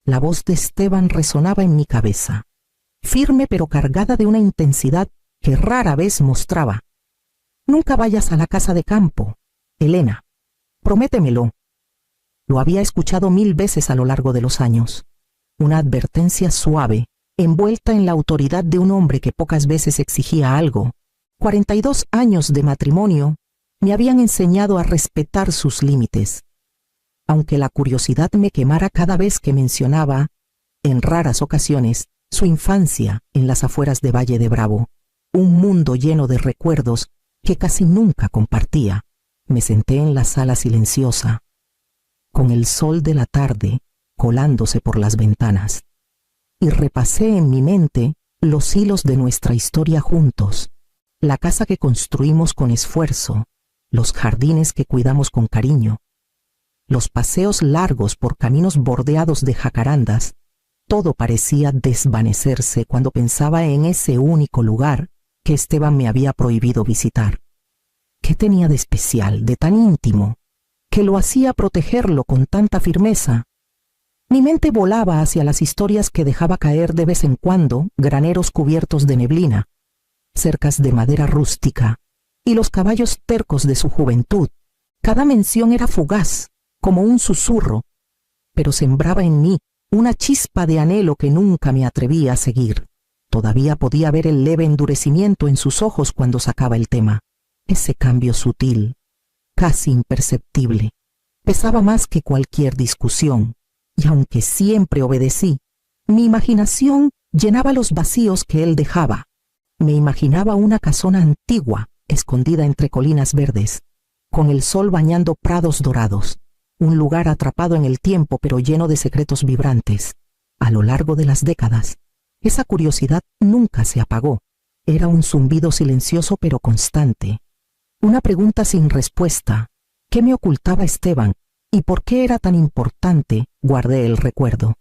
La voz de Esteban resonaba en mi cabeza, firme pero cargada de una intensidad que rara vez mostraba. Nunca vayas a la casa de campo, Elena. Prométemelo. Lo había escuchado 1000 veces a lo largo de los años. Una advertencia suave, envuelta en la autoridad de un hombre que pocas veces exigía algo. 42 años de matrimonio me habían enseñado a respetar sus límites. Aunque la curiosidad me quemara cada vez que mencionaba, en raras ocasiones, su infancia en las afueras de Valle de Bravo, un mundo lleno de recuerdos que casi nunca compartía, me senté en la sala silenciosa, con el sol de la tarde colándose por las ventanas, y repasé en mi mente los hilos de nuestra historia juntos, la casa que construimos con esfuerzo, los jardines que cuidamos con cariño, los paseos largos por caminos bordeados de jacarandas. Todo parecía desvanecerse cuando pensaba en ese único lugar que Esteban me había prohibido visitar. ¿Qué tenía de especial, de tan íntimo, que lo hacía protegerlo con tanta firmeza? Mi mente volaba hacia las historias que dejaba caer de vez en cuando, graneros cubiertos de neblina, cercas de madera rústica, y los caballos tercos de su juventud. Cada mención era fugaz, como un susurro, pero sembraba en mí una chispa de anhelo que nunca me atrevía a seguir. Todavía podía ver el leve endurecimiento en sus ojos cuando sacaba el tema. Ese cambio sutil, casi imperceptible, pesaba más que cualquier discusión, y aunque siempre obedecí, mi imaginación llenaba los vacíos que él dejaba. Me imaginaba una casona antigua, escondida entre colinas verdes, con el sol bañando prados dorados, un lugar atrapado en el tiempo pero lleno de secretos vibrantes. A lo largo de las décadas, esa curiosidad nunca se apagó. Era un zumbido silencioso pero constante. Una pregunta sin respuesta. ¿Qué me ocultaba Esteban? ¿Y por qué era tan importante? Guardé el recuerdo,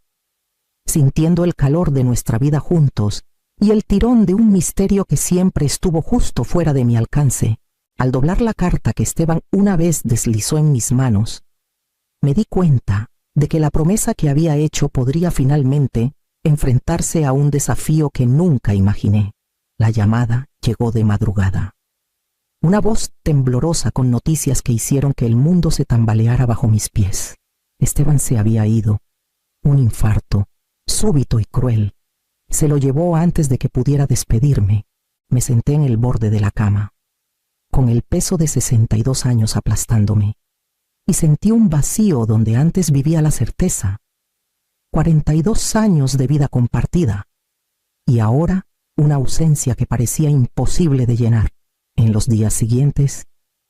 sintiendo el calor de nuestra vida juntos y el tirón de un misterio que siempre estuvo justo fuera de mi alcance. Al doblar la carta que Esteban una vez deslizó en mis manos, me di cuenta de que la promesa que había hecho podría finalmente enfrentarse a un desafío que nunca imaginé. La llamada llegó de madrugada. Una voz temblorosa con noticias que hicieron que el mundo se tambaleara bajo mis pies. Esteban se había ido. Un infarto, súbito y cruel. Se lo llevó antes de que pudiera despedirme. Me senté en el borde de la cama, con el peso de 62 años aplastándome, y sentí un vacío donde antes vivía la certeza. 42 años de vida compartida, y ahora una ausencia que parecía imposible de llenar. En los días siguientes,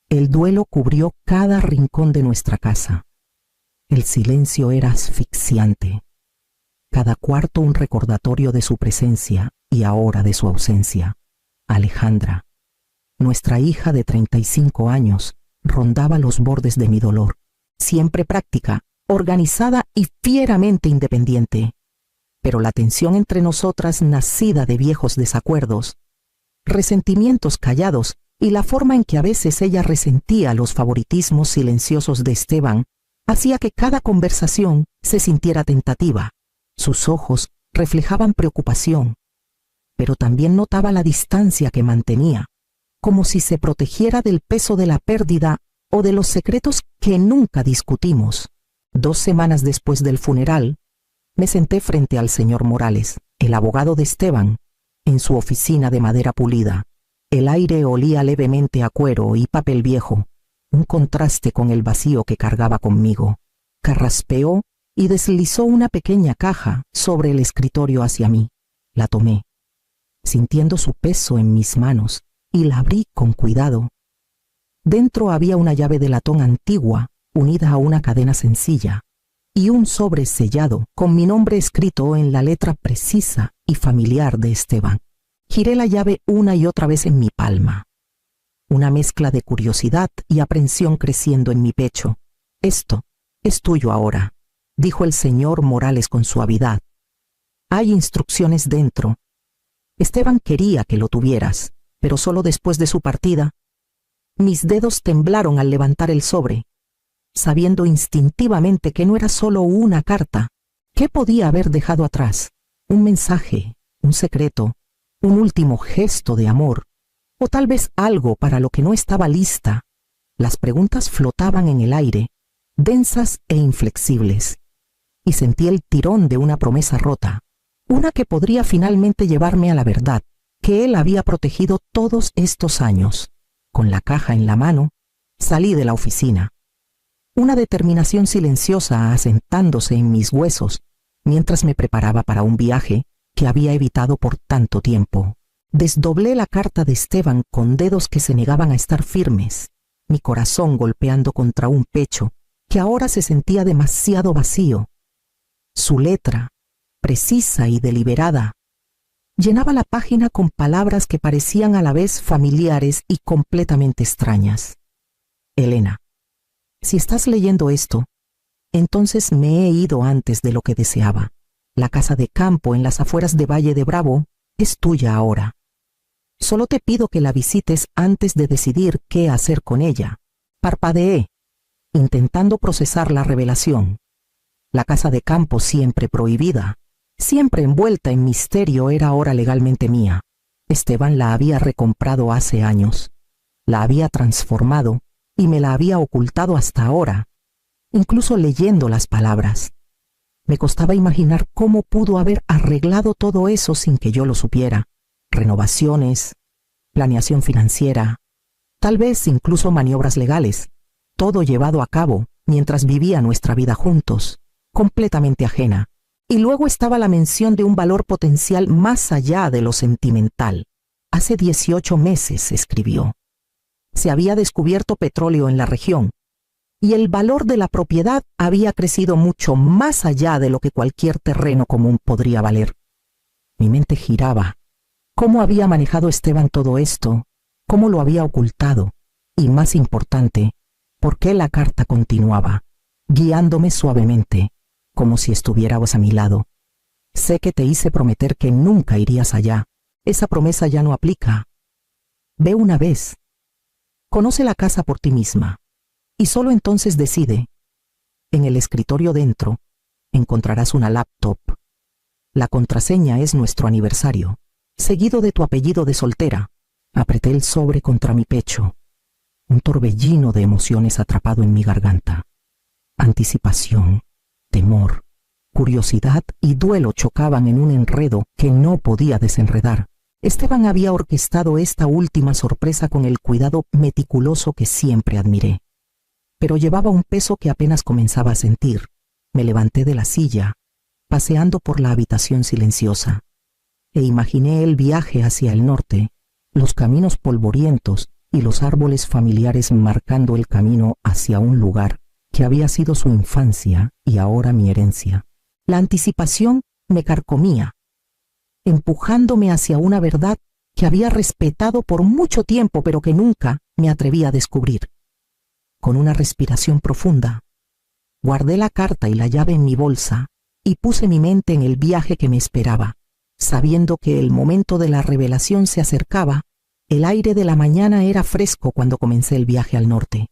el duelo cubrió cada rincón de nuestra casa. El silencio era asfixiante. Cada cuarto un recordatorio de su presencia y ahora de su ausencia. Alejandra, nuestra hija de 35 años, rondaba los bordes de mi dolor, siempre práctica, organizada y fieramente independiente. Pero la tensión entre nosotras, nacida de viejos desacuerdos, resentimientos callados y la forma en que a veces ella resentía los favoritismos silenciosos de Esteban, hacía que cada conversación se sintiera tentativa. Sus ojos reflejaban preocupación, pero también notaba la distancia que mantenía, como si se protegiera del peso de la pérdida o de los secretos que nunca discutimos. 2 semanas después del funeral, me senté frente al señor Morales, el abogado de Esteban, en su oficina de madera pulida. El aire olía levemente a cuero y papel viejo, un contraste con el vacío que cargaba conmigo. Carraspeó y deslizó una pequeña caja sobre el escritorio hacia mí. La tomé, sintiendo su peso en mis manos, y la abrí con cuidado. Dentro había una llave de latón antigua, unida a una cadena sencilla, y un sobre sellado con mi nombre escrito en la letra precisa y familiar de Esteban. Giré la llave una y otra vez en mi palma, una mezcla de curiosidad y aprensión creciendo en mi pecho. «Esto es tuyo ahora», dijo el señor Morales con suavidad. «Hay instrucciones dentro. Esteban quería que lo tuvieras, pero solo después de su partida». Mis dedos temblaron al levantar el sobre, sabiendo instintivamente que no era solo una carta, ¿Qué podía haber dejado atrás? ¿Un mensaje, un secreto, un último gesto de amor? ¿O tal vez algo para lo que no estaba lista? Las preguntas flotaban en el aire, densas e inflexibles, y sentí el tirón de una promesa rota, una que podría finalmente llevarme a la verdad, que él había protegido todos estos años. Con la caja en la mano, salí de la oficina. Una determinación silenciosa asentándose en mis huesos mientras me preparaba para un viaje que había evitado por tanto tiempo. Desdoblé la carta de Esteban con dedos que se negaban a estar firmes, mi corazón golpeando contra un pecho que ahora se sentía demasiado vacío. Su letra, precisa y deliberada, llenaba la página con palabras que parecían a la vez familiares y completamente extrañas. Elena, si estás leyendo esto, entonces me he ido antes de lo que deseaba. La casa de campo en las afueras de Valle de Bravo es tuya ahora. Solo te pido que la visites antes de decidir qué hacer con ella. Parpadeé, intentando procesar la revelación. La casa de campo, siempre prohibida, siempre envuelta en misterio, era ahora legalmente mía. Esteban la había recomprado hace años, la había transformado y me la había ocultado hasta ahora, incluso leyendo las palabras. Me costaba imaginar cómo pudo haber arreglado todo eso sin que yo lo supiera. Renovaciones, planeación financiera, tal vez incluso maniobras legales, todo llevado a cabo mientras vivía nuestra vida juntos, completamente ajena. Y luego estaba la mención de un valor potencial más allá de lo sentimental. Hace 18 meses, escribió, se había descubierto petróleo en la región, y el valor de la propiedad había crecido mucho más allá de lo que cualquier terreno común podría valer. Mi mente giraba. ¿Cómo había manejado Esteban todo esto? ¿Cómo lo había ocultado? Y más importante, ¿por qué la carta continuaba, guiándome suavemente, como si estuvieras a mi lado? Sé que te hice prometer que nunca irías allá. Esa promesa ya no aplica. Ve una vez. Conoce la casa por ti misma. Y solo entonces decide. En el escritorio dentro encontrarás una laptop. La contraseña es nuestro aniversario, seguido de tu apellido de soltera. Apreté el sobre contra mi pecho. Un torbellino de emociones atrapado en mi garganta. Anticipación, temor, curiosidad y duelo chocaban en un enredo que no podía desenredar. Esteban había orquestado esta última sorpresa con el cuidado meticuloso que siempre admiré. Pero llevaba un peso que apenas comenzaba a sentir. Me levanté de la silla, paseando por la habitación silenciosa, e imaginé el viaje hacia el norte, los caminos polvorientos y los árboles familiares marcando el camino hacia un lugar que había sido su infancia y ahora mi herencia. La anticipación me carcomía, empujándome hacia una verdad que había respetado por mucho tiempo, pero que nunca me atreví a descubrir. Con una respiración profunda, guardé la carta y la llave en mi bolsa y puse mi mente en el viaje que me esperaba, sabiendo que el momento de la revelación se acercaba. El aire de la mañana era fresco cuando comencé el viaje al norte.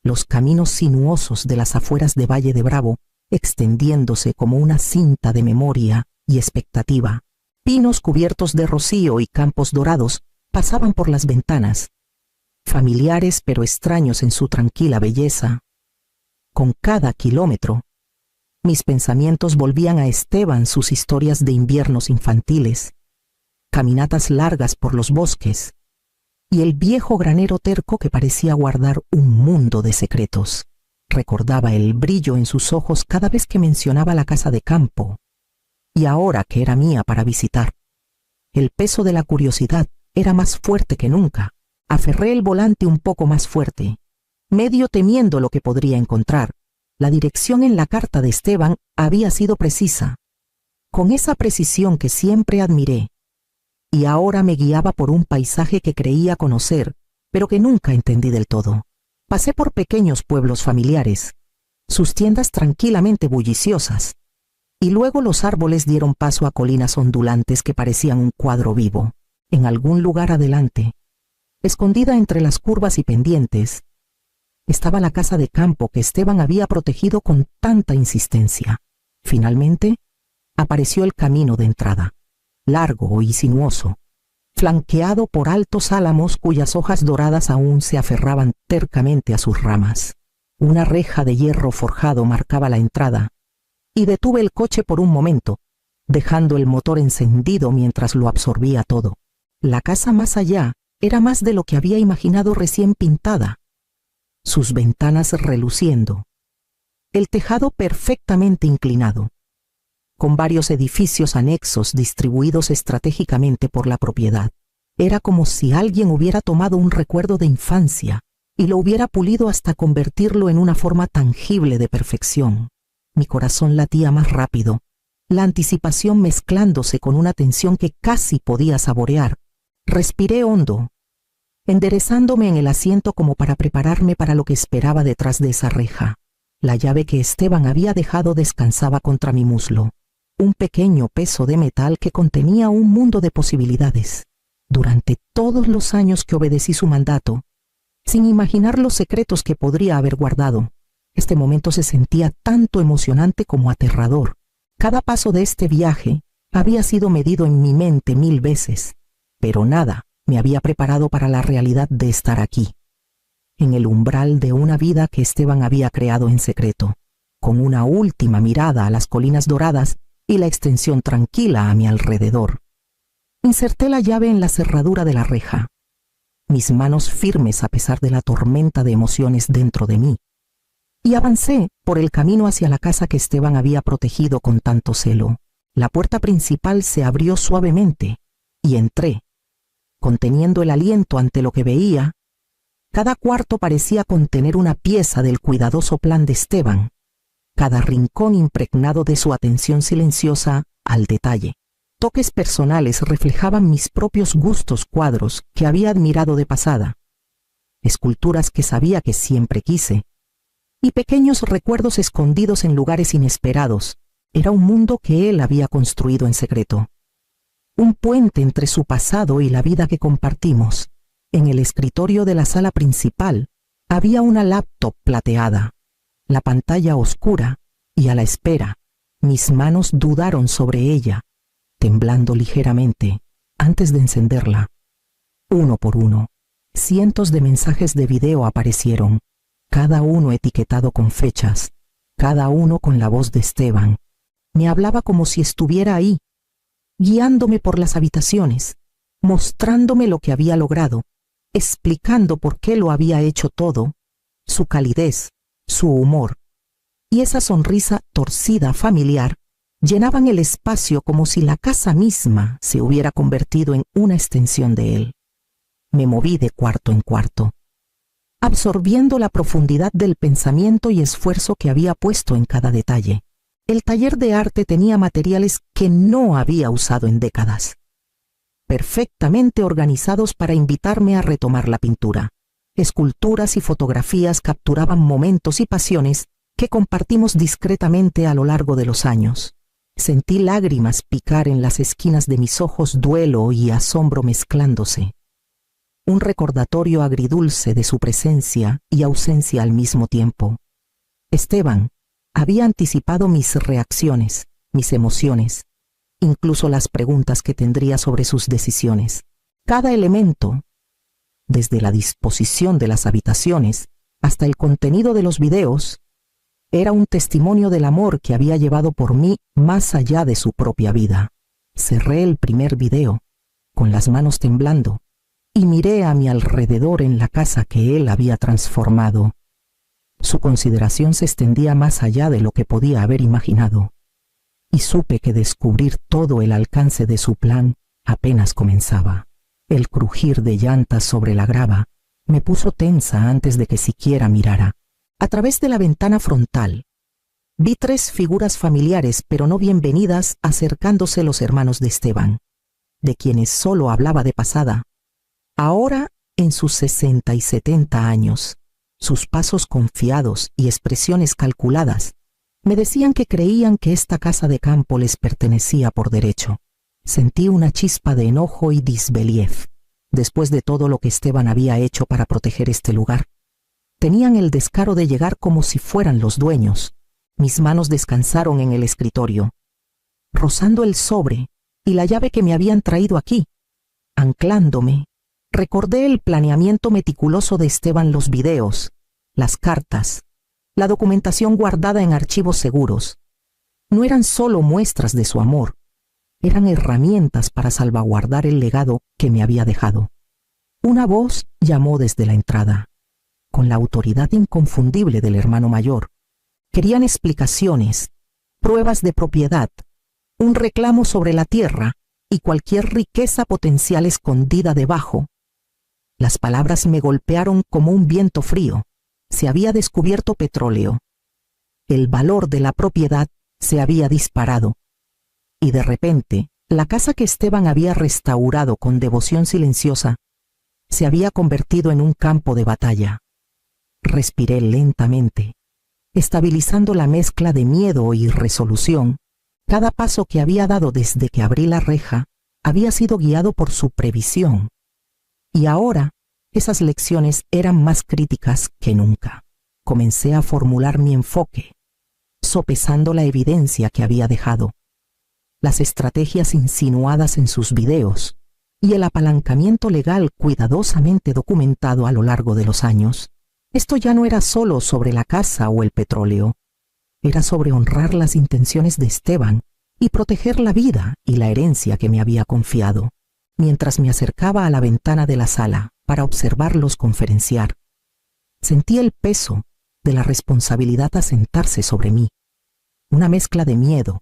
Los caminos sinuosos de las afueras de Valle de Bravo, extendiéndose como una cinta de memoria y expectativa. Pinos cubiertos de rocío y campos dorados pasaban por las ventanas, familiares pero extraños en su tranquila belleza. Con cada kilómetro, mis pensamientos volvían a Esteban, sus historias de inviernos infantiles, caminatas largas por los bosques, y el viejo granero terco que parecía guardar un mundo de secretos. Recordaba el brillo en sus ojos cada vez que mencionaba la casa de campo, y ahora que era mía para visitar. El peso de la curiosidad era más fuerte que nunca. Aferré el volante un poco más fuerte, medio temiendo lo que podría encontrar. La dirección en la carta de Esteban había sido precisa, con esa precisión que siempre admiré, y ahora me guiaba por un paisaje que creía conocer, pero que nunca entendí del todo. Pasé por pequeños pueblos familiares, sus tiendas tranquilamente bulliciosas, y luego los árboles dieron paso a colinas ondulantes que parecían un cuadro vivo. En algún lugar adelante, escondida entre las curvas y pendientes, estaba la casa de campo que Esteban había protegido con tanta insistencia. Finalmente, apareció el camino de entrada, largo y sinuoso, flanqueado por altos álamos cuyas hojas doradas aún se aferraban tercamente a sus ramas. Una reja de hierro forjado marcaba la entrada, y detuve el coche por un momento, dejando el motor encendido mientras lo absorbía todo. La casa más allá era más de lo que había imaginado recién pintada, sus ventanas reluciendo, el tejado perfectamente inclinado, con varios edificios anexos distribuidos estratégicamente por la propiedad. Era como si alguien hubiera tomado un recuerdo de infancia y lo hubiera pulido hasta convertirlo en una forma tangible de perfección. Mi corazón latía más rápido, la anticipación mezclándose con una tensión que casi podía saborear. Respiré hondo, enderezándome en el asiento como para prepararme para lo que esperaba detrás de esa reja. La llave que Esteban había dejado descansaba contra mi muslo, un pequeño peso de metal que contenía un mundo de posibilidades. Durante todos los años que obedecí su mandato, sin imaginar los secretos que podría haber guardado, este momento se sentía tanto emocionante como aterrador. Cada paso de este viaje había sido medido en mi mente 1000 veces, pero nada me había preparado para la realidad de estar aquí, en el umbral de una vida que Esteban había creado en secreto, con una última mirada a las colinas doradas y la extensión tranquila a mi alrededor. Inserté la llave en la cerradura de la reja, mis manos firmes a pesar de la tormenta de emociones dentro de mí, y avancé por el camino hacia la casa que Esteban había protegido con tanto celo. La puerta principal se abrió suavemente y entré, conteniendo el aliento ante lo que veía. Cada cuarto parecía contener una pieza del cuidadoso plan de Esteban, cada rincón impregnado de su atención silenciosa al detalle. Toques personales reflejaban mis propios gustos, cuadros que había admirado de pasada, esculturas que sabía que siempre quise, y pequeños recuerdos escondidos en lugares inesperados. Era un mundo que él había construido en secreto, un puente entre su pasado y la vida que compartimos. En el escritorio de la sala principal había una laptop plateada, la pantalla oscura y a la espera. Mis manos dudaron sobre ella, temblando ligeramente antes de encenderla. Uno por uno, cientos de mensajes de video aparecieron, cada uno etiquetado con fechas, cada uno con la voz de Esteban. Me hablaba como si estuviera ahí, guiándome por las habitaciones, mostrándome lo que había logrado, explicando por qué lo había hecho todo, su calidez, su humor, y esa sonrisa torcida familiar llenaban el espacio como si la casa misma se hubiera convertido en una extensión de él. Me moví de cuarto en cuarto, absorbiendo la profundidad del pensamiento y esfuerzo que había puesto en cada detalle. El taller de arte tenía materiales que no había usado en décadas, perfectamente organizados para invitarme a retomar la pintura. Esculturas y fotografías capturaban momentos y pasiones que compartimos discretamente a lo largo de los años. Sentí lágrimas picar en las esquinas de mis ojos, duelo y asombro mezclándose. Un recordatorio agridulce de su presencia y ausencia al mismo tiempo. Esteban había anticipado mis reacciones, mis emociones, incluso las preguntas que tendría sobre sus decisiones. Cada elemento, desde la disposición de las habitaciones hasta el contenido de los videos, era un testimonio del amor que había llevado por mí más allá de su propia vida. Cerré el primer video, con las manos temblando, y miré a mi alrededor en la casa que él había transformado. Su consideración se extendía más allá de lo que podía haber imaginado, y supe que descubrir todo el alcance de su plan apenas comenzaba. El crujir de llantas sobre la grava me puso tensa antes de que siquiera mirara. A través de la ventana frontal, vi 3 figuras familiares pero no bienvenidas acercándose los hermanos de Esteban, de quienes solo hablaba de pasada. Ahora, en sus 60 y 70 años, sus pasos confiados y expresiones calculadas me decían que creían que esta casa de campo les pertenecía por derecho. Sentí una chispa de enojo y disbelief. Después de todo lo que Esteban había hecho para proteger este lugar, tenían el descaro de llegar como si fueran los dueños, Mis manos descansaron en el escritorio, rozando el sobre y la llave que me habían traído aquí. Anclándome, recordé el planeamiento meticuloso de Esteban, los videos, las cartas, la documentación guardada en archivos seguros. No eran solo muestras de su amor, eran herramientas para salvaguardar el legado que me había dejado. Una voz llamó desde la entrada, con la autoridad inconfundible del hermano mayor. Querían explicaciones, pruebas de propiedad, un reclamo sobre la tierra y cualquier riqueza potencial escondida debajo. Las palabras me golpearon como un viento frío. Se había descubierto petróleo. El valor de la propiedad se había disparado. Y de repente, la casa que Esteban había restaurado con devoción silenciosa se había convertido en un campo de batalla. Respiré lentamente, estabilizando la mezcla de miedo y resolución. Cada paso que había dado desde que abrí la reja había sido guiado por su previsión. Y ahora, esas lecciones eran más críticas que nunca. Comencé a formular mi enfoque, sopesando la evidencia que había dejado, las estrategias insinuadas en sus videos y el apalancamiento legal cuidadosamente documentado a lo largo de los años. Esto ya no era solo sobre la casa o el petróleo, era sobre honrar las intenciones de Esteban y proteger la vida y la herencia que me había confiado. Mientras me acercaba a la ventana de la sala para observarlos conferenciar, sentí el peso de la responsabilidad asentarse sobre mí, una mezcla de miedo,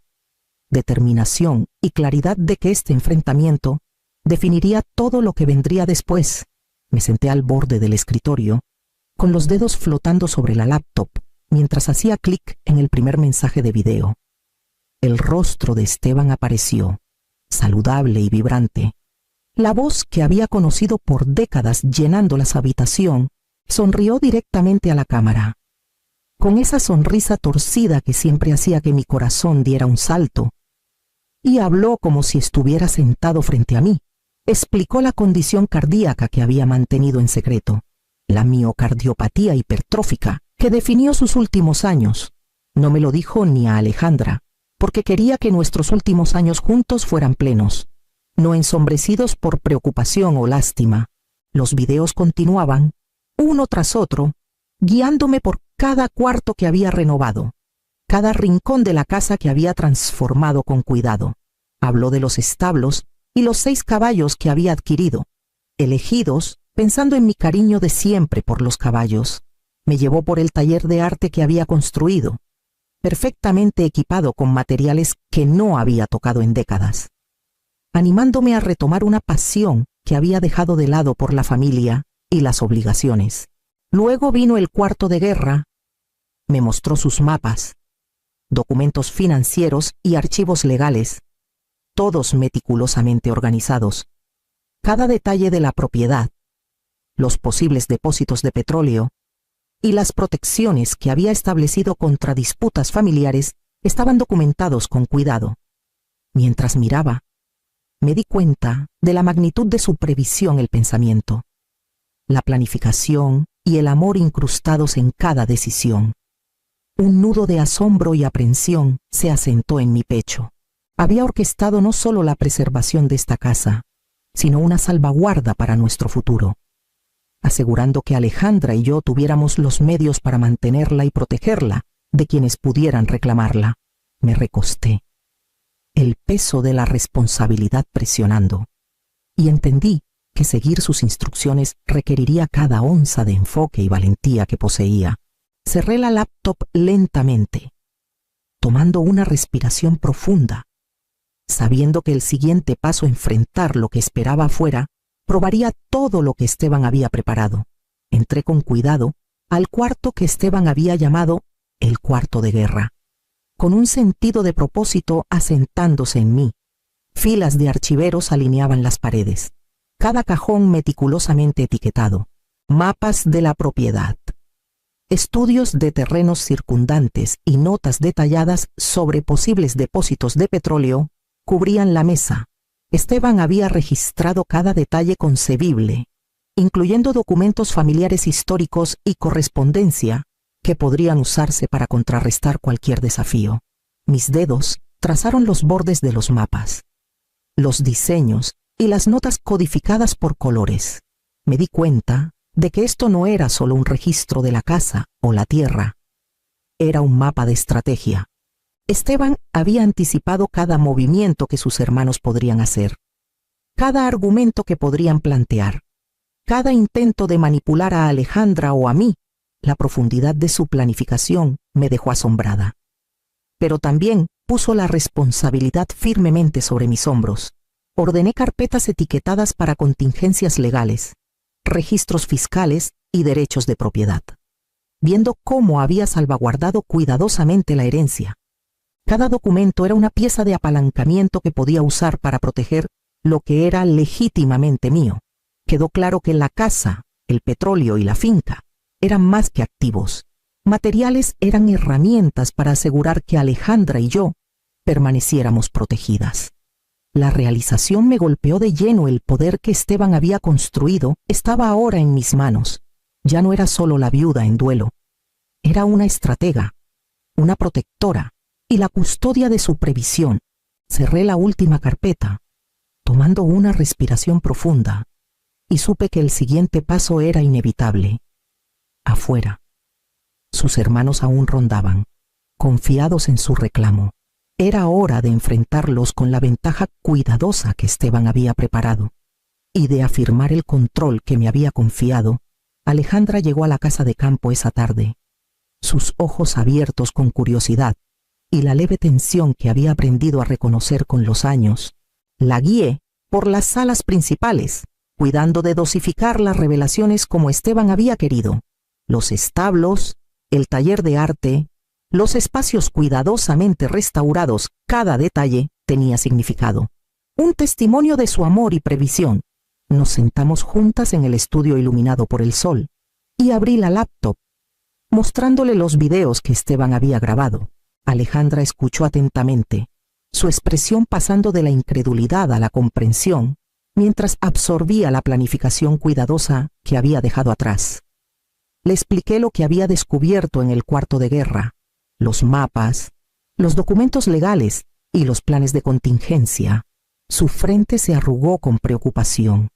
determinación y claridad de que este enfrentamiento definiría todo lo que vendría después. Me senté al borde del escritorio, con los dedos flotando sobre la laptop, mientras hacía clic en el primer mensaje de video. El rostro de Esteban apareció, saludable y vibrante. La voz que había conocido por décadas llenando la habitación sonrió directamente a la cámara. Con esa sonrisa torcida que siempre hacía que mi corazón diera un salto, y habló como si estuviera sentado frente a mí. Explicó la condición cardíaca que había mantenido en secreto, la miocardiopatía hipertrófica que definió sus últimos años. No me lo dijo ni a Alejandra, porque quería que nuestros últimos años juntos fueran plenos, no ensombrecidos por preocupación o lástima. Los videos continuaban, uno tras otro, guiándome por cada cuarto que había renovado, cada rincón de la casa que había transformado con cuidado. Habló de los establos y los 6 caballos que había adquirido, elegidos pensando en mi cariño de siempre por los caballos. Me llevó por el taller de arte que había construido, perfectamente equipado con materiales que no había tocado en décadas, animándome a retomar una pasión que había dejado de lado por la familia y las obligaciones. Luego vino el cuarto de guerra. Me mostró sus mapas, documentos financieros y archivos legales, todos meticulosamente organizados. Cada detalle de la propiedad, los posibles depósitos de petróleo y las protecciones que había establecido contra disputas familiares estaban documentados con cuidado. Mientras miraba, me di cuenta de la magnitud de su previsión, el pensamiento, la planificación y el amor incrustados en cada decisión. Un nudo de asombro y aprensión se asentó en mi pecho. Había orquestado no solo la preservación de esta casa, sino una salvaguarda para nuestro futuro, asegurando que Alejandra y yo tuviéramos los medios para mantenerla y protegerla de quienes pudieran reclamarla. Me recosté, el peso de la responsabilidad presionando, y entendí que seguir sus instrucciones requeriría cada onza de enfoque y valentía que poseía. Cerré la laptop lentamente, tomando una respiración profunda, sabiendo que el siguiente paso a enfrentar lo que esperaba afuera probaría todo lo que Esteban había preparado. Entré con cuidado al cuarto que Esteban había llamado el cuarto de guerra, con un sentido de propósito asentándose en mí. Filas de archiveros alineaban las paredes, cada cajón meticulosamente etiquetado, mapas de la propiedad, estudios de terrenos circundantes y notas detalladas sobre posibles depósitos de petróleo cubrían la mesa. Esteban había registrado cada detalle concebible, incluyendo documentos familiares históricos y correspondencia que podrían usarse para contrarrestar cualquier desafío. Mis dedos trazaron los bordes de los mapas, los diseños y las notas codificadas por colores. Me di cuenta de que esto no era solo un registro de la casa o la tierra. Era un mapa de estrategia. Esteban había anticipado cada movimiento que sus hermanos podrían hacer, cada argumento que podrían plantear, cada intento de manipular a Alejandra o a mí. La profundidad de su planificación me dejó asombrada. Pero también puso la responsabilidad firmemente sobre mis hombros. Ordené carpetas etiquetadas para contingencias legales, registros fiscales y derechos de propiedad, viendo cómo había salvaguardado cuidadosamente la herencia. Cada documento era una pieza de apalancamiento que podía usar para proteger lo que era legítimamente mío. Quedó claro que la casa, el petróleo y la finca eran más que activos. Materiales eran herramientas para asegurar que Alejandra y yo permaneciéramos protegidas. La realización me golpeó de lleno. El poder que Esteban había construido estaba ahora en mis manos. Ya no era solo la viuda en duelo. Era una estratega, una protectora y la custodia de su previsión. Cerré la última carpeta, tomando una respiración profunda, y supe que el siguiente paso era inevitable. Afuera, sus hermanos aún rondaban, confiados en su reclamo. Era hora de enfrentarlos con la ventaja cuidadosa que Esteban había preparado y de afirmar el control que me había confiado. Alejandra llegó a la casa de campo esa tarde, sus ojos abiertos con curiosidad y la leve tensión que había aprendido a reconocer con los años. La guié por las salas principales, cuidando de dosificar las revelaciones como Esteban había querido. Los establos, el taller de arte, los espacios cuidadosamente restaurados, cada detalle tenía significado. Un testimonio de su amor y previsión. Nos sentamos juntas en el estudio iluminado por el sol y abrí la laptop, mostrándole los videos que Esteban había grabado. Alejandra escuchó atentamente, su expresión pasando de la incredulidad a la comprensión, mientras absorbía la planificación cuidadosa que había dejado atrás. Le expliqué lo que había descubierto en el cuarto de guerra, los mapas, los documentos legales y los planes de contingencia. Su frente se arrugó con preocupación,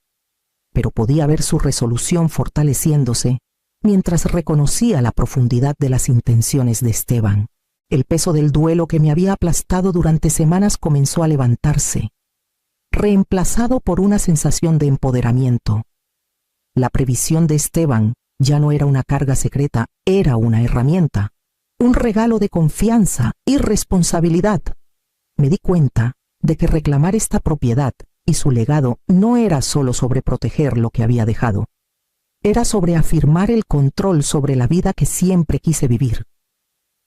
pero podía ver su resolución fortaleciéndose mientras reconocía la profundidad de las intenciones de Esteban. El peso del duelo que me había aplastado durante semanas comenzó a levantarse, reemplazado por una sensación de empoderamiento. La previsión de Esteban ya no era una carga secreta, era una herramienta, un regalo de confianza y responsabilidad. Me di cuenta de que reclamar esta propiedad y su legado no era solo sobre proteger lo que había dejado, era sobre afirmar el control sobre la vida que siempre quise vivir,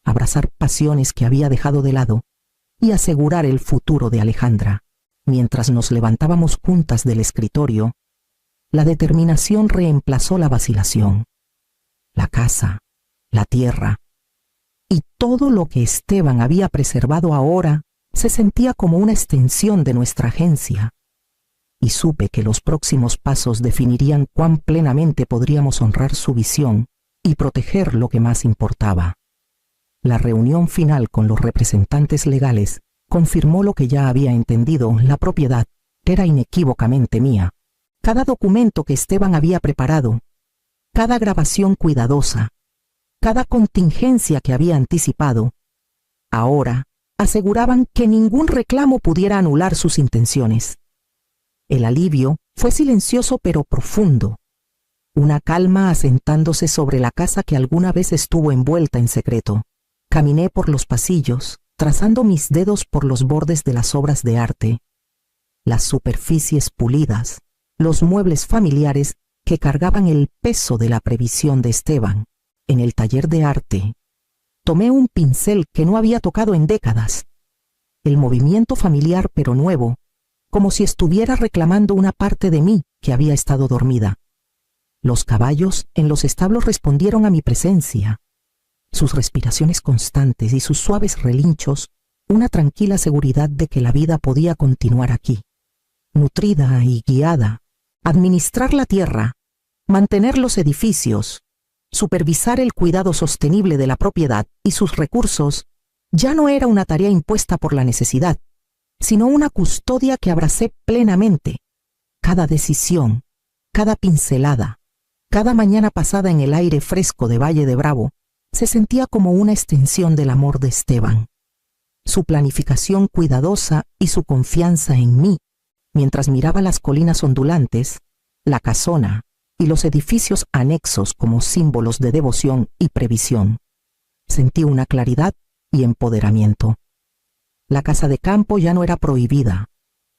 abrazar pasiones que había dejado de lado y asegurar el futuro de Alejandra. Mientras nos levantábamos juntas del escritorio, la determinación reemplazó la vacilación. La casa, la tierra y todo lo que Esteban había preservado ahora se sentía como una extensión de nuestra agencia. Y supe que los próximos pasos definirían cuán plenamente podríamos honrar su visión y proteger lo que más importaba. La reunión final con los representantes legales confirmó lo que ya había entendido: la propiedad era inequívocamente mía. Cada documento que Esteban había preparado, cada grabación cuidadosa, cada contingencia que había anticipado, ahora aseguraban que ningún reclamo pudiera anular sus intenciones. El alivio fue silencioso pero profundo, una calma asentándose sobre la casa que alguna vez estuvo envuelta en secreto. Caminé por los pasillos, trazando mis dedos por los bordes de las obras de arte, las superficies pulidas, los muebles familiares que cargaban el peso de la previsión de Esteban. En el taller de arte, tomé un pincel que no había tocado en décadas, el movimiento familiar pero nuevo, como si estuviera reclamando una parte de mí que había estado dormida. Los caballos en los establos respondieron a mi presencia, sus respiraciones constantes y sus suaves relinchos, una tranquila seguridad de que la vida podía continuar aquí, nutrida y guiada, administrar la tierra, mantener los edificios, Supervisar el cuidado sostenible de la propiedad y sus recursos ya no era una tarea impuesta por la necesidad, sino una custodia que abracé plenamente. Cada decisión, cada pincelada, cada mañana pasada en el aire fresco de Valle de Bravo se sentía como una extensión del amor de Esteban. Su planificación cuidadosa y su confianza en mí, mientras miraba las colinas ondulantes, la casona y los edificios anexos como símbolos de devoción y previsión. Sentí una claridad y empoderamiento. La casa de campo ya no era prohibida,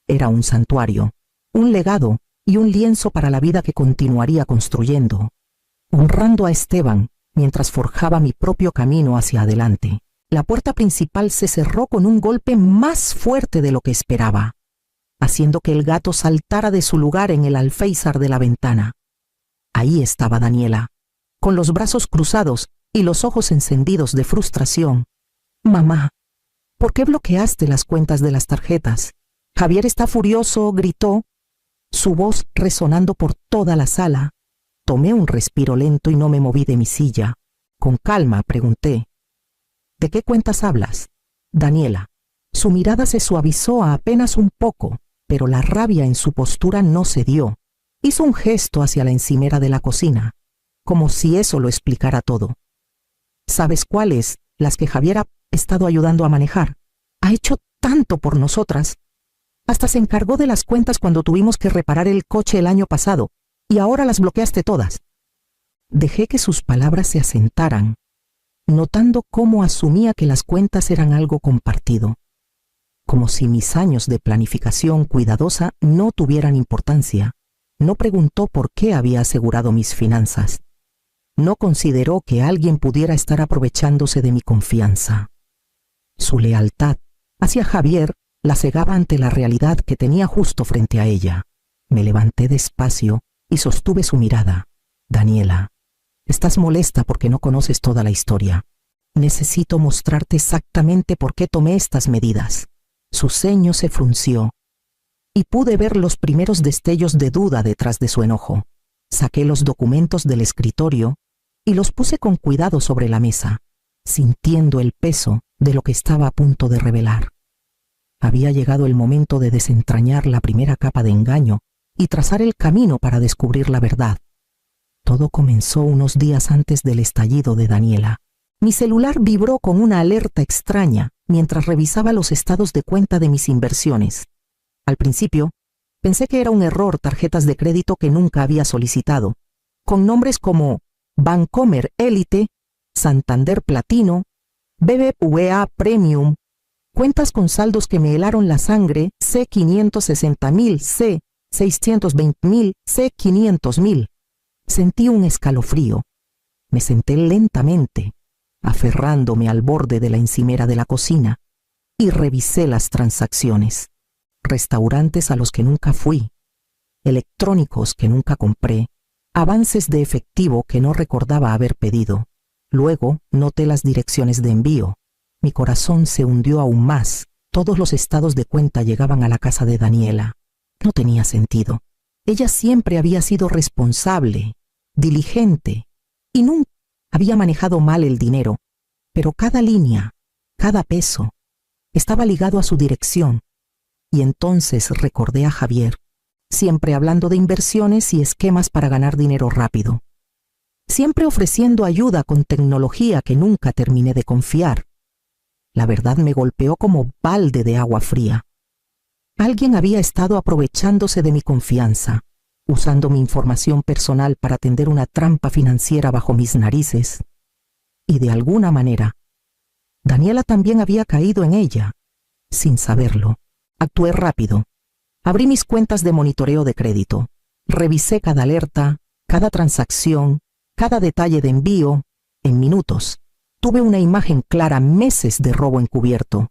era un santuario, un legado y un lienzo para la vida que continuaría construyendo, honrando a Esteban mientras forjaba mi propio camino hacia adelante. La puerta principal se cerró con un golpe más fuerte de lo que esperaba, haciendo que el gato saltara de su lugar en el alféizar de la ventana. Ahí estaba Daniela, con los brazos cruzados y los ojos encendidos de frustración. «Mamá, ¿por qué bloqueaste las cuentas de las tarjetas? Javier está furioso», gritó, su voz resonando por toda la sala. Tomé un respiro lento y no me moví de mi silla. Con calma pregunté: «¿De qué cuentas hablas?» Daniela. Su mirada se suavizó apenas un poco, pero la rabia en su postura no cedió. Hizo un gesto hacia la encimera de la cocina, como si eso lo explicara todo. «¿Sabes cuáles? Las que Javier ha estado ayudando a manejar. Ha hecho tanto por nosotras. Hasta se encargó de las cuentas cuando tuvimos que reparar el coche el año pasado, y ahora las bloqueaste todas». Dejé que sus palabras se asentaran, notando cómo asumía que las cuentas eran algo compartido, como si mis años de planificación cuidadosa no tuvieran importancia. No preguntó por qué había asegurado mis finanzas. No consideró que alguien pudiera estar aprovechándose de mi confianza. Su lealtad hacia Javier la cegaba ante la realidad que tenía justo frente a ella. Me levanté despacio y sostuve su mirada. «Daniela, estás molesta porque no conoces toda la historia. Necesito mostrarte exactamente por qué tomé estas medidas». Su ceño se frunció y pude ver los primeros destellos de duda detrás de su enojo. Saqué los documentos del escritorio y los puse con cuidado sobre la mesa, sintiendo el peso de lo que estaba a punto de revelar. Había llegado el momento de desentrañar la primera capa de engaño y trazar el camino para descubrir la verdad. Todo comenzó unos días antes del estallido de Daniela. Mi celular vibró con una alerta extraña mientras revisaba los estados de cuenta de mis inversiones. Al principio, pensé que era un error, tarjetas de crédito que nunca había solicitado, con nombres como Bancomer Elite, Santander Platino, BBVA Premium, cuentas con saldos que me helaron la sangre, C560.000, C620.000, C500.000. Sentí un escalofrío. Me senté lentamente, aferrándome al borde de la encimera de la cocina, y revisé las transacciones. Restaurantes a los que nunca fui, electrónicos que nunca compré, avances de efectivo que no recordaba haber pedido. Luego noté las direcciones de envío. Mi corazón se hundió aún más. Todos los estados de cuenta llegaban a la casa de Daniela. No tenía sentido. Ella siempre había sido responsable, diligente, y nunca había manejado mal el dinero, pero cada línea, cada peso, estaba ligado a su dirección. Y entonces recordé a Javier, siempre hablando de inversiones y esquemas para ganar dinero rápido, siempre ofreciendo ayuda con tecnología que nunca terminé de confiar. La verdad me golpeó como balde de agua fría. Alguien había estado aprovechándose de mi confianza, usando mi información personal para tender una trampa financiera bajo mis narices. Y de alguna manera, Daniela también había caído en ella, sin saberlo. Actué rápido. Abrí mis cuentas de monitoreo de crédito. Revisé cada alerta, cada transacción, cada detalle de envío. En minutos, tuve una imagen clara: meses de robo encubierto,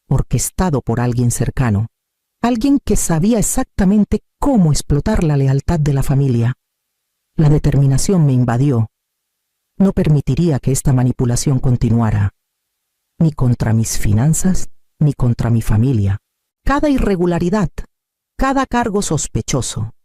orquestado por alguien cercano. Alguien que sabía exactamente cómo explotar la lealtad de la familia. La determinación me invadió. No permitiría que esta manipulación continuara, ni contra mis finanzas, ni contra mi familia. Cada irregularidad, cada cargo sospechoso,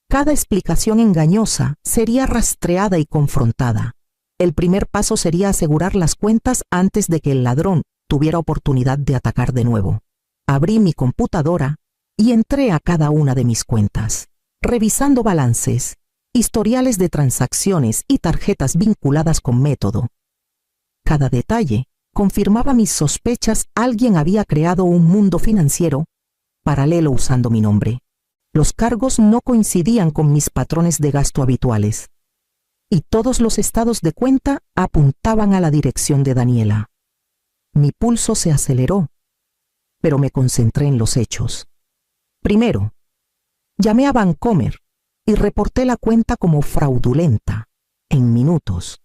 cada explicación engañosa sería rastreada y confrontada. El primer paso sería asegurar las cuentas antes de que el ladrón tuviera oportunidad de atacar de nuevo. Abrí mi computadora y entré a cada una de mis cuentas, revisando balances, historiales de transacciones y tarjetas vinculadas con método. Cada detalle confirmaba mis sospechas. Alguien había creado un mundo financiero paralelo usando mi nombre. Los cargos no coincidían con mis patrones de gasto habituales, y todos los estados de cuenta apuntaban a la dirección de Daniela. Mi pulso se aceleró, pero me concentré en los hechos. Primero, llamé a Bancomer y reporté la cuenta como fraudulenta. En minutos,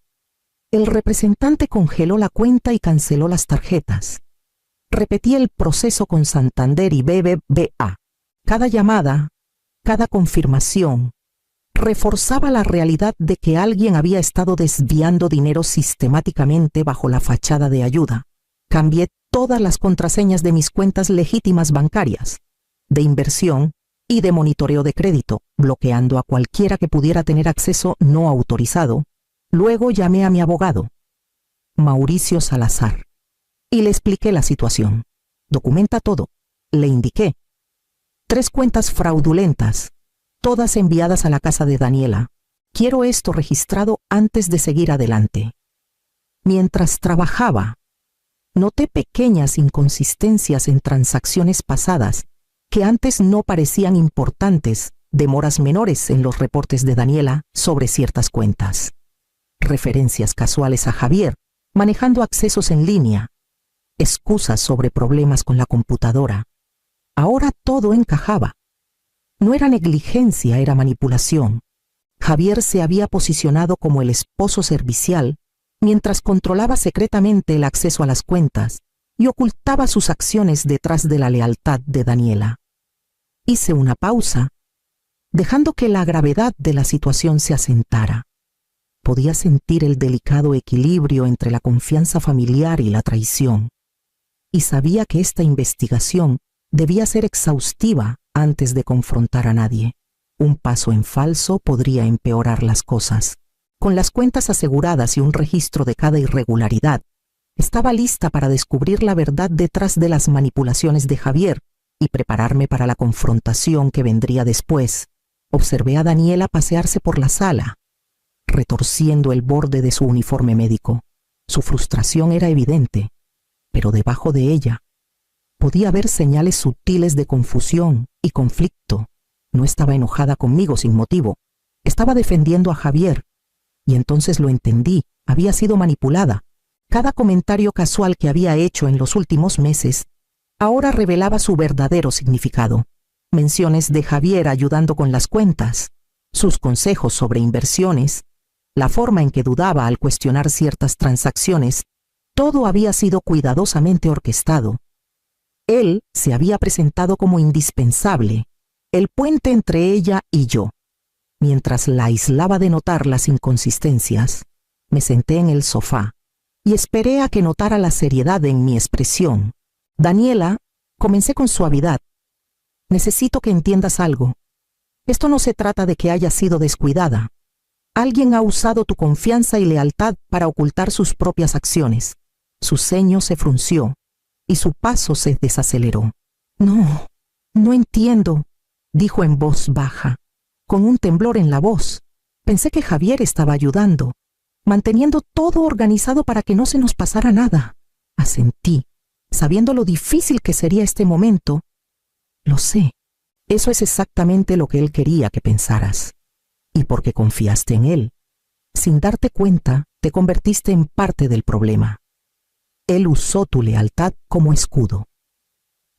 el representante congeló la cuenta y canceló las tarjetas. Repetí el proceso con Santander y BBVA. Cada llamada, cada confirmación, reforzaba la realidad de que alguien había estado desviando dinero sistemáticamente bajo la fachada de ayuda. Cambié todas las contraseñas de mis cuentas legítimas bancarias, de inversión y de monitoreo de crédito, bloqueando a cualquiera que pudiera tener acceso no autorizado. Luego llamé a mi abogado, Mauricio Salazar, y le expliqué la situación. Documenta todo, le indiqué. 3 cuentas fraudulentas, todas enviadas a la casa de Daniela. Quiero esto registrado antes de seguir adelante. Mientras trabajaba, noté pequeñas inconsistencias en transacciones pasadas que antes no parecían importantes, demoras menores en los reportes de Daniela sobre ciertas cuentas, referencias casuales a Javier, manejando accesos en línea, excusas sobre problemas con la computadora. Ahora todo encajaba. No era negligencia, era manipulación. Javier se había posicionado como el esposo servicial mientras controlaba secretamente el acceso a las cuentas y ocultaba sus acciones detrás de la lealtad de Daniela. Hice una pausa, dejando que la gravedad de la situación se asentara. Podía sentir el delicado equilibrio entre la confianza familiar y la traición, y sabía que esta investigación debía ser exhaustiva antes de confrontar a nadie. Un paso en falso podría empeorar las cosas. Con las cuentas aseguradas y un registro de cada irregularidad, estaba lista para descubrir la verdad detrás de las manipulaciones de Javier y prepararme para la confrontación que vendría después. Observé a Daniela pasearse por la sala, retorciendo el borde de su uniforme médico. Su frustración era evidente, pero debajo de ella podía ver señales sutiles de confusión y conflicto. No estaba enojada conmigo sin motivo. Estaba defendiendo a Javier. Y entonces lo entendí. Había sido manipulada. Cada comentario casual que había hecho en los últimos meses ahora revelaba su verdadero significado. Menciones de Javier ayudando con las cuentas, sus consejos sobre inversiones, la forma en que dudaba al cuestionar ciertas transacciones, todo había sido cuidadosamente orquestado. Él se había presentado como indispensable, el puente entre ella y yo. Mientras la aislaba de notar las inconsistencias, me senté en el sofá y esperé a que notara la seriedad en mi expresión. Daniela, comencé con suavidad. Necesito que entiendas algo. Esto no se trata de que hayas sido descuidada. Alguien ha usado tu confianza y lealtad para ocultar sus propias acciones. Su ceño se frunció y su paso se desaceleró. No entiendo, dijo en voz baja, con un temblor en la voz. Pensé que Javier estaba ayudando, manteniendo todo organizado para que no se nos pasara nada. Asentí, sabiendo lo difícil que sería este momento. Lo sé, eso es exactamente lo que él quería que pensaras. Y porque confiaste en él, sin darte cuenta, te convertiste en parte del problema. Él usó tu lealtad como escudo.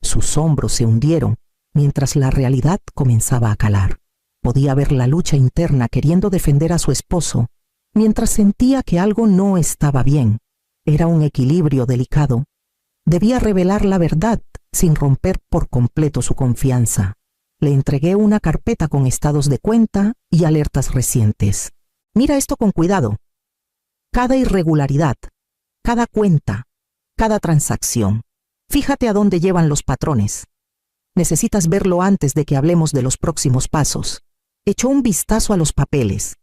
Sus hombros se hundieron mientras la realidad comenzaba a calar. Podía ver la lucha interna queriendo defender a su esposo, mientras sentía que algo no estaba bien. Era un equilibrio delicado. Debía revelar la verdad sin romper por completo su confianza. Le entregué una carpeta con estados de cuenta y alertas recientes. Mira esto con cuidado. Cada irregularidad, cada cuenta, cada transacción. Fíjate a dónde llevan los patrones. Necesitas verlo antes de que hablemos de los próximos pasos. Echó un vistazo a los papeles.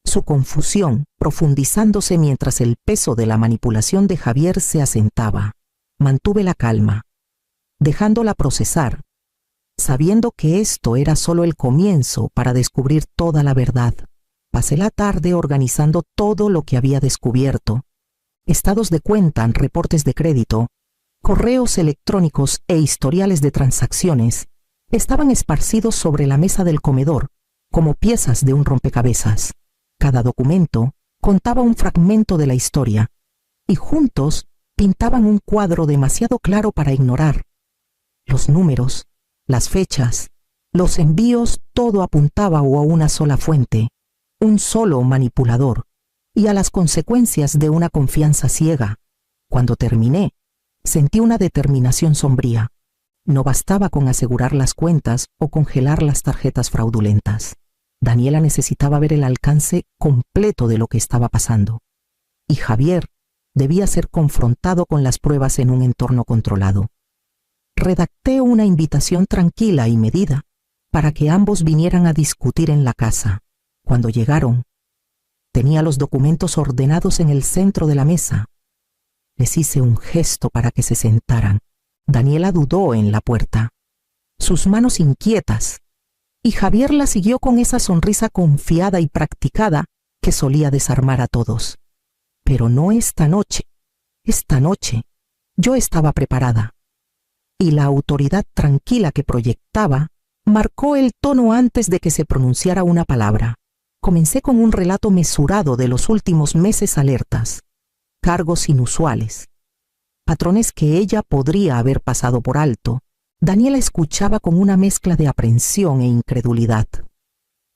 su confusión profundizándose mientras el peso de la manipulación de Javier se asentaba. Mantuve la calma, dejándola procesar, sabiendo que esto era solo el comienzo para descubrir toda la verdad. Pasé la tarde organizando todo lo que había descubierto: estados de cuenta, reportes de crédito, correos electrónicos e historiales de transacciones. Estaban esparcidos sobre la mesa del comedor, como piezas de un rompecabezas. Cada documento contaba un fragmento de la historia, y juntos pintaban un cuadro demasiado claro para ignorar. Los números, las fechas, los envíos, todo apuntaba a una sola fuente, un solo manipulador, y a las consecuencias de una confianza ciega. Cuando terminé, sentí una determinación sombría. No bastaba con asegurar las cuentas o congelar las tarjetas fraudulentas. Daniela necesitaba ver el alcance completo de lo que estaba pasando. Y Javier debía ser confrontado con las pruebas en un entorno controlado. Redacté una invitación tranquila y medida para que ambos vinieran a discutir en la casa. Cuando llegaron, tenía los documentos ordenados en el centro de la mesa. Les hice un gesto para que se sentaran. Daniela dudó en la puerta, sus manos inquietas, y Javier la siguió con esa sonrisa confiada y practicada que solía desarmar a todos. Pero no esta noche. Esta noche yo estaba preparada, y la autoridad tranquila que proyectaba marcó el tono antes de que se pronunciara una palabra. Comencé con un relato mesurado de los últimos meses: alertas, cargos inusuales, patrones que ella podría haber pasado por alto. Daniela escuchaba con una mezcla de aprensión e incredulidad.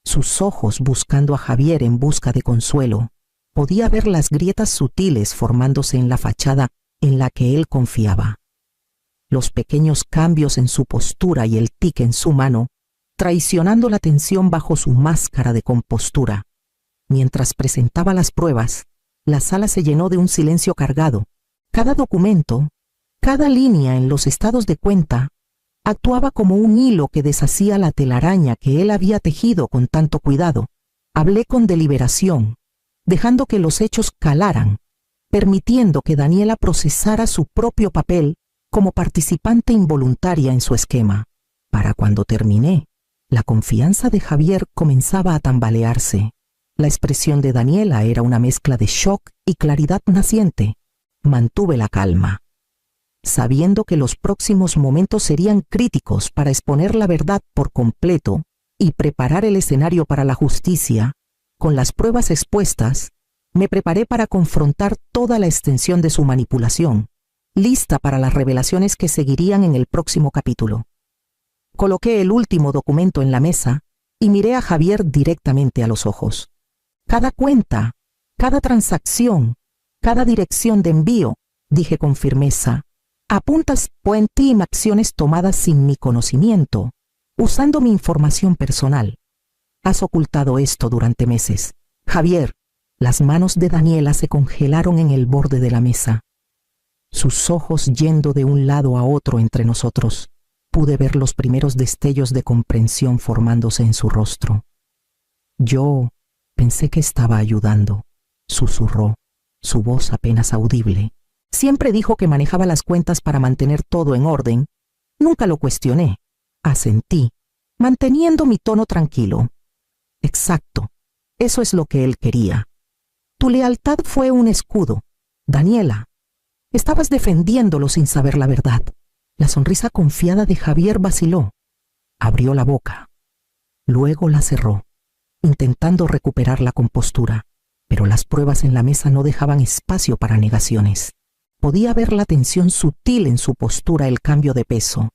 Sus ojos buscando a Javier en busca de consuelo. Podía ver las grietas sutiles formándose en la fachada en la que él confiaba. Los pequeños cambios en su postura y el tic en su mano, traicionando la tensión bajo su máscara de compostura. Mientras presentaba las pruebas, la sala se llenó de un silencio cargado. Cada documento, cada línea en los estados de cuenta, actuaba como un hilo que deshacía la telaraña que él había tejido con tanto cuidado. Hablé con deliberación, dejando que los hechos calaran, permitiendo que Daniela procesara su propio papel como participante involuntaria en su esquema. Para cuando terminé, la confianza de Javier comenzaba a tambalearse. La expresión de Daniela era una mezcla de shock y claridad naciente. Mantuve la calma, sabiendo que los próximos momentos serían críticos para exponer la verdad por completo y preparar el escenario para la justicia. Con las pruebas expuestas, me preparé para confrontar toda la extensión de su manipulación, lista para las revelaciones que seguirían en el próximo capítulo. Coloqué el último documento en la mesa y miré a Javier directamente a los ojos. Cada cuenta, cada transacción, cada dirección de envío, dije con firmeza, apuntas puente acciones tomadas sin mi conocimiento, usando mi información personal. Has ocultado esto durante meses. Javier, las manos de Daniela se congelaron en el borde de la mesa. Sus ojos yendo de un lado a otro entre nosotros. Pude ver los primeros destellos de comprensión formándose en su rostro. Yo pensé que estaba ayudando, susurró, su voz apenas audible. Siempre dijo que manejaba las cuentas para mantener todo en orden. Nunca lo cuestioné. Asentí, manteniendo mi tono tranquilo. Exacto, eso es lo que él quería. Tu lealtad fue un escudo. Daniela, estabas defendiéndolo sin saber la verdad. La sonrisa confiada de Javier vaciló. Abrió la boca. Luego la cerró, intentando recuperar la compostura, pero las pruebas en la mesa no dejaban espacio para negaciones. Podía ver la tensión sutil en su postura, el cambio de peso,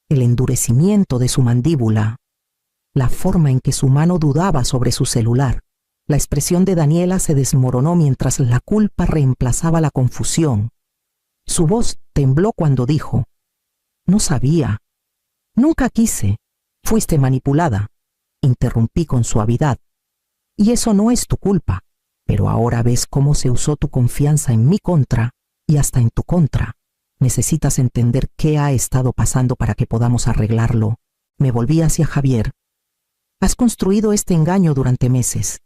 el endurecimiento de su mandíbula, la forma en que su mano dudaba sobre su celular. La expresión de Daniela se desmoronó mientras la culpa reemplazaba la confusión. Su voz tembló cuando dijo, no sabía, nunca quise, fuiste manipulada. Interrumpí con suavidad. Y eso no es tu culpa, pero ahora ves cómo se usó tu confianza en mi contra y hasta en tu contra. Necesitas entender qué ha estado pasando para que podamos arreglarlo. Me volví hacia Javier. Has construido este engaño durante meses.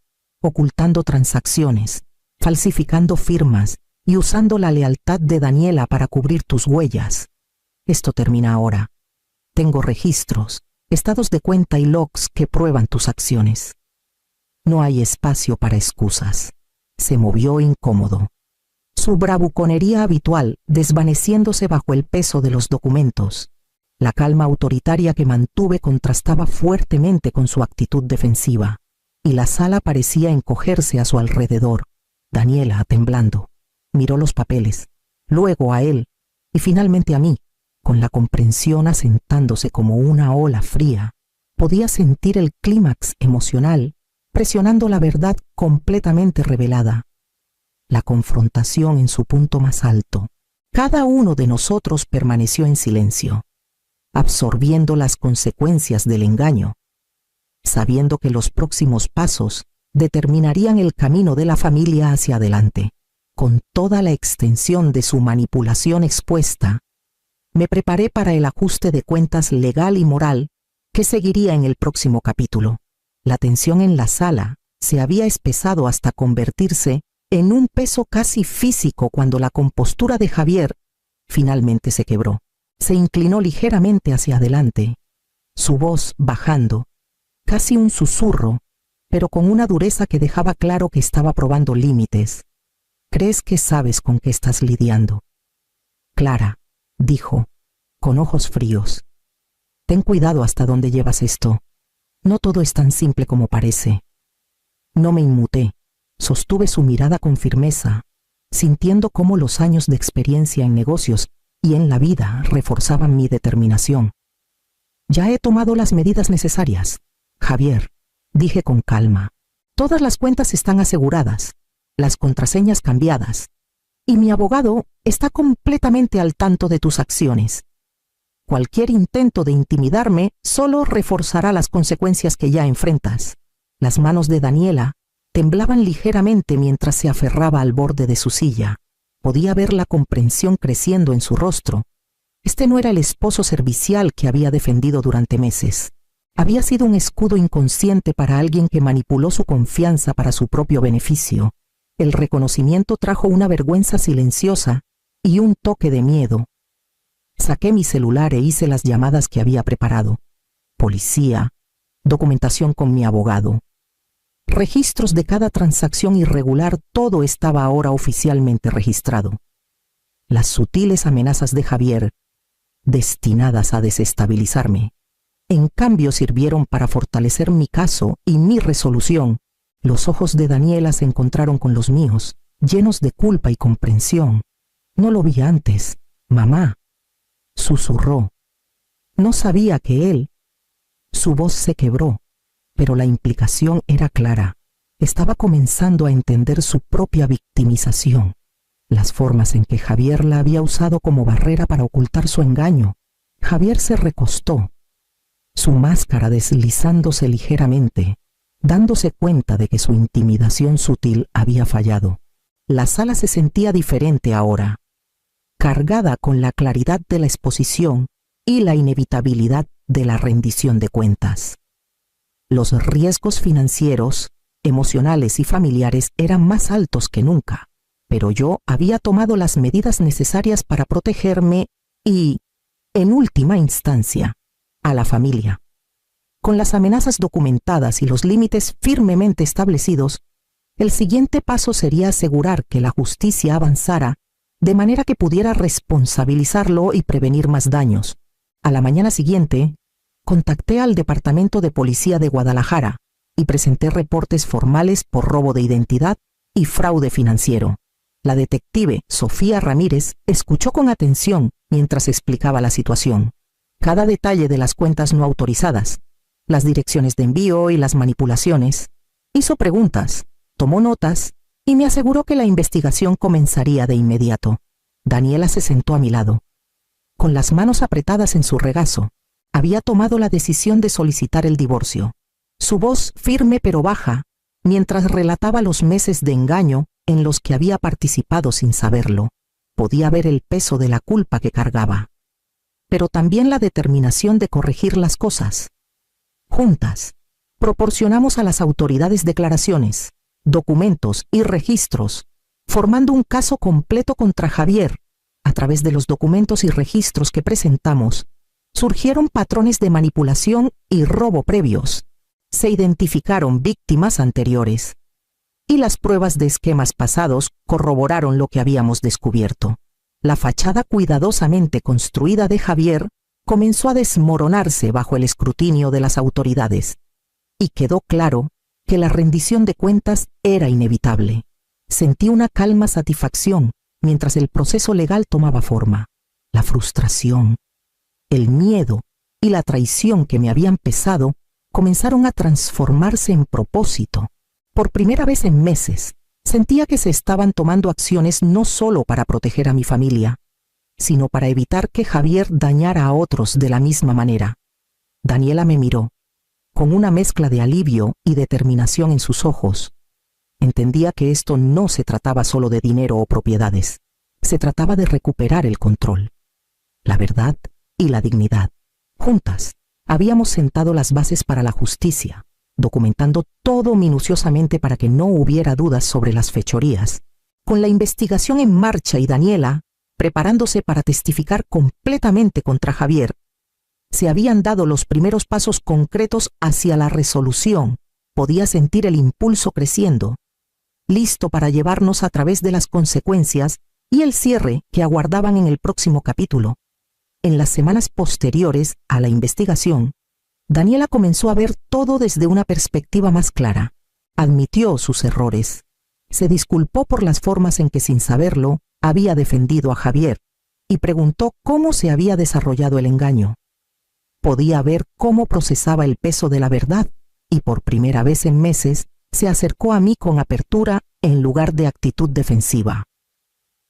ocultando transacciones, falsificando firmas y usando la lealtad de Daniela para cubrir tus huellas. Esto termina ahora. Tengo registros, estados de cuenta y logs que prueban tus acciones. No hay espacio para excusas. Se movió incómodo. Su bravuconería habitual desvaneciéndose bajo el peso de los documentos. La calma autoritaria que mantuve contrastaba fuertemente con su actitud defensiva, y la sala parecía encogerse a su alrededor. Daniela, temblando, miró los papeles, luego a él, y finalmente a mí, con la comprensión asentándose como una ola fría. Podía sentir el clímax emocional, presionando la verdad completamente revelada. La confrontación en su punto más alto. Cada uno de nosotros permaneció en silencio, absorbiendo las consecuencias del engaño, sabiendo que los próximos pasos determinarían el camino de la familia hacia adelante. Con toda la extensión de su manipulación expuesta, me preparé para el ajuste de cuentas legal y moral que seguiría en el próximo capítulo. La tensión en la sala se había espesado hasta convertirse en un peso casi físico cuando la compostura de Javier finalmente se quebró. Se inclinó ligeramente hacia adelante, su voz bajando, casi un susurro, pero con una dureza que dejaba claro que estaba probando límites. ¿Crees que sabes con qué estás lidiando? Clara, dijo, con ojos fríos. Ten cuidado hasta dónde llevas esto. No todo es tan simple como parece. No me inmuté. Sostuve su mirada con firmeza, sintiendo cómo los años de experiencia en negocios y en la vida reforzaban mi determinación. Ya he tomado las medidas necesarias, Javier, dije con calma. Todas las cuentas están aseguradas, las contraseñas cambiadas, y mi abogado está completamente al tanto de tus acciones. Cualquier intento de intimidarme solo reforzará las consecuencias que ya enfrentas. Las manos de Daniela temblaban ligeramente mientras se aferraba al borde de su silla. Podía ver la comprensión creciendo en su rostro. Este no era el esposo servicial que había defendido durante meses. Había sido un escudo inconsciente para alguien que manipuló su confianza para su propio beneficio. El reconocimiento trajo una vergüenza silenciosa y un toque de miedo. Saqué mi celular e hice las llamadas que había preparado. Policía, documentación con mi abogado. Registros de cada transacción irregular, todo estaba ahora oficialmente registrado. Las sutiles amenazas de Javier, destinadas a desestabilizarme, en cambio sirvieron para fortalecer mi caso y mi resolución. Los ojos de Daniela se encontraron con los míos, llenos de culpa y comprensión. No lo vi antes, mamá, susurró. No sabía que él. Su voz se quebró, pero la implicación era clara. Estaba comenzando a entender su propia victimización, las formas en que Javier la había usado como barrera para ocultar su engaño. Javier se recostó, su máscara deslizándose ligeramente, dándose cuenta de que su intimidación sutil había fallado. La sala se sentía diferente ahora, cargada con la claridad de la exposición y la inevitabilidad de la rendición de cuentas. Los riesgos financieros, emocionales y familiares eran más altos que nunca, pero yo había tomado las medidas necesarias para protegerme y, en última instancia, a la familia. Con las amenazas documentadas y los límites firmemente establecidos, el siguiente paso sería asegurar que la justicia avanzara de manera que pudiera responsabilizarlo y prevenir más daños. A la mañana siguiente, contacté al Departamento de Policía de Guadalajara y presenté reportes formales por robo de identidad y fraude financiero. La detective Sofía Ramírez escuchó con atención mientras explicaba la situación. Cada detalle de las cuentas no autorizadas, las direcciones de envío y las manipulaciones. Hizo preguntas, tomó notas y me aseguró que la investigación comenzaría de inmediato. Daniela se sentó a mi lado. Con las manos apretadas en su regazo, había tomado la decisión de solicitar el divorcio. Su voz firme pero baja, mientras relataba los meses de engaño en los que había participado sin saberlo. Podía ver el peso de la culpa que cargaba, pero también la determinación de corregir las cosas. Juntas, proporcionamos a las autoridades declaraciones, documentos y registros, formando un caso completo contra Javier. A través de los documentos y registros que presentamos, surgieron patrones de manipulación y robo previos. Se identificaron víctimas anteriores. Y las pruebas de esquemas pasados corroboraron lo que habíamos descubierto. La fachada cuidadosamente construida de Javier comenzó a desmoronarse bajo el escrutinio de las autoridades. Y quedó claro que la rendición de cuentas era inevitable. Sentí una calma satisfacción mientras el proceso legal tomaba forma. La frustración, el miedo y la traición que me habían pesado comenzaron a transformarse en propósito. Por primera vez en meses, sentía que se estaban tomando acciones no solo para proteger a mi familia, sino para evitar que Javier dañara a otros de la misma manera. Daniela me miró, con una mezcla de alivio y determinación en sus ojos. Entendía que esto no se trataba solo de dinero o propiedades. Se trataba de recuperar el control, la verdad y la dignidad. Juntas, habíamos sentado las bases para la justicia, documentando todo minuciosamente para que no hubiera dudas sobre las fechorías. Con la investigación en marcha y Daniela preparándose para testificar completamente contra Javier, se habían dado los primeros pasos concretos hacia la resolución. Podía sentir el impulso creciendo, listo para llevarnos a través de las consecuencias y el cierre que aguardaban en el próximo capítulo. En las semanas posteriores a la investigación, Daniela comenzó a ver todo desde una perspectiva más clara. Admitió sus errores. Se disculpó por las formas en que, sin saberlo, había defendido a Javier y preguntó cómo se había desarrollado el engaño. Podía ver cómo procesaba el peso de la verdad y por primera vez en meses se acercó a mí con apertura en lugar de actitud defensiva.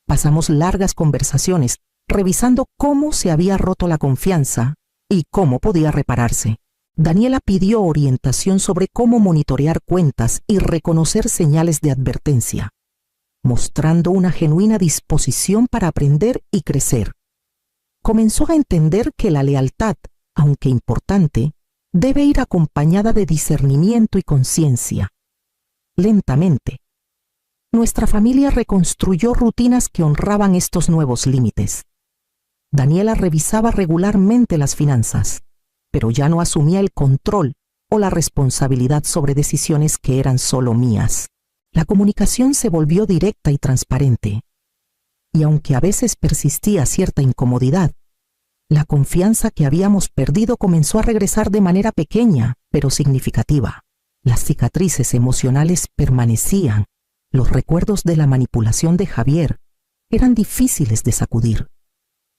Pasamos largas conversaciones revisando cómo se había roto la confianza y cómo podía repararse. Daniela pidió orientación sobre cómo monitorear cuentas y reconocer señales de advertencia, mostrando una genuina disposición para aprender y crecer. Comenzó a entender que la lealtad, aunque importante, debe ir acompañada de discernimiento y conciencia. Lentamente, nuestra familia reconstruyó rutinas que honraban estos nuevos límites. Daniela revisaba regularmente las finanzas, pero ya no asumía el control o la responsabilidad sobre decisiones que eran solo mías. La comunicación se volvió directa y transparente, y aunque a veces persistía cierta incomodidad, la confianza que habíamos perdido comenzó a regresar de manera pequeña, pero significativa. Las cicatrices emocionales permanecían. Los recuerdos de la manipulación de Javier eran difíciles de sacudir,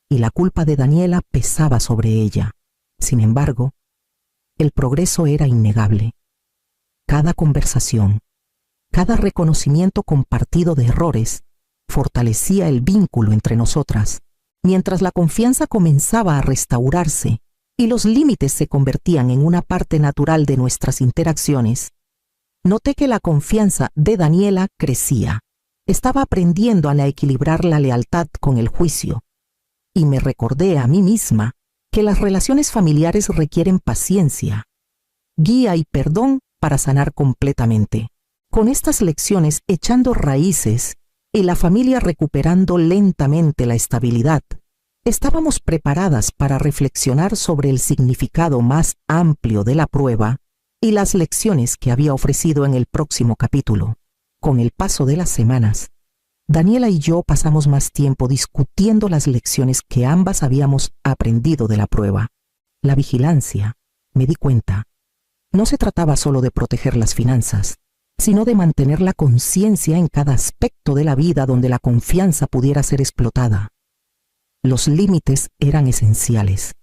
y la culpa de Daniela pesaba sobre ella. Sin embargo, el progreso era innegable. Cada conversación, cada reconocimiento compartido de errores, fortalecía el vínculo entre nosotras. Mientras la confianza comenzaba a restaurarse y los límites se convertían en una parte natural de nuestras interacciones, noté que la confianza de Daniela crecía. Estaba aprendiendo a equilibrar la lealtad con el juicio, y me recordé a mí misma que las relaciones familiares requieren paciencia, guía y perdón para sanar completamente. Con estas lecciones echando raíces y la familia recuperando lentamente la estabilidad, estábamos preparadas para reflexionar sobre el significado más amplio de la prueba y las lecciones que había ofrecido en el próximo capítulo. Con el paso de las semanas, Daniela y yo pasamos más tiempo discutiendo las lecciones que ambas habíamos aprendido de la prueba. La vigilancia, me di cuenta, no se trataba solo de proteger las finanzas, sino de mantener la conciencia en cada aspecto de la vida donde la confianza pudiera ser explotada. Los límites eran esenciales,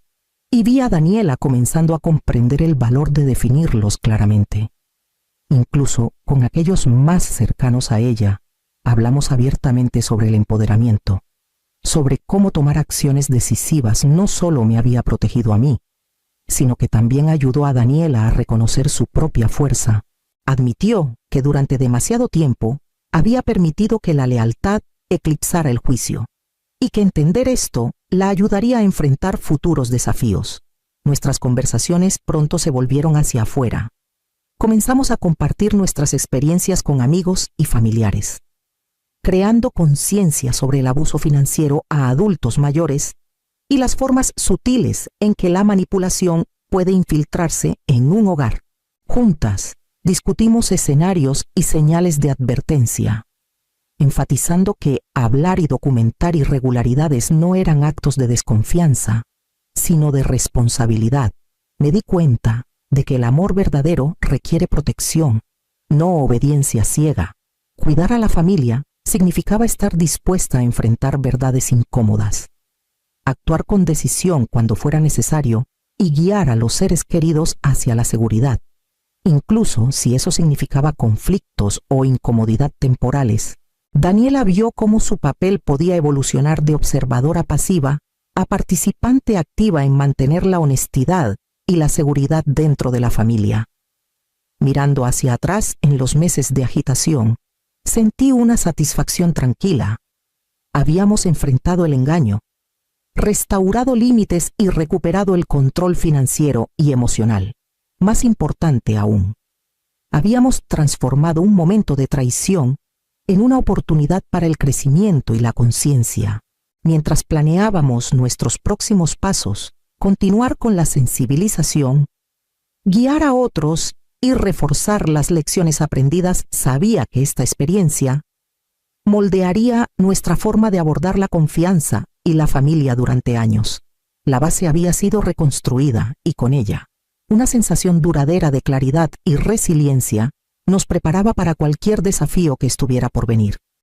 y vi a Daniela comenzando a comprender el valor de definirlos claramente. Incluso con aquellos más cercanos a ella, hablamos abiertamente sobre el empoderamiento, sobre cómo tomar acciones decisivas no solo me había protegido a mí, sino que también ayudó a Daniela a reconocer su propia fuerza. Admitió que durante demasiado tiempo había permitido que la lealtad eclipsara el juicio, y que entender esto la ayudaría a enfrentar futuros desafíos. Nuestras conversaciones pronto se volvieron hacia afuera, comenzamos a compartir nuestras experiencias con amigos y familiares, creando conciencia sobre el abuso financiero a adultos mayores y las formas sutiles en que la manipulación puede infiltrarse en un hogar. Juntas, discutimos escenarios y señales de advertencia, enfatizando que hablar y documentar irregularidades no eran actos de desconfianza, sino de responsabilidad. Me di cuenta de que el amor verdadero requiere protección, no obediencia ciega. Cuidar a la familia significaba estar dispuesta a enfrentar verdades incómodas, actuar con decisión cuando fuera necesario y guiar a los seres queridos hacia la seguridad, incluso si eso significaba conflictos o incomodidad temporales. Daniela vio cómo su papel podía evolucionar de observadora pasiva a participante activa en mantener la honestidad y la seguridad dentro de la familia. Mirando hacia atrás en los meses de agitación, sentí una satisfacción tranquila. Habíamos enfrentado el engaño, restaurado límites y recuperado el control financiero y emocional. Más importante aún, habíamos transformado un momento de traición en una oportunidad para el crecimiento y la conciencia. Mientras planeábamos nuestros próximos pasos, continuar con la sensibilización, guiar a otros y reforzar las lecciones aprendidas, sabía que esta experiencia moldearía nuestra forma de abordar la confianza y la familia durante años. La base había sido reconstruida y con ella, una sensación duradera de claridad y resiliencia nos preparaba para cualquier desafío que estuviera por venir.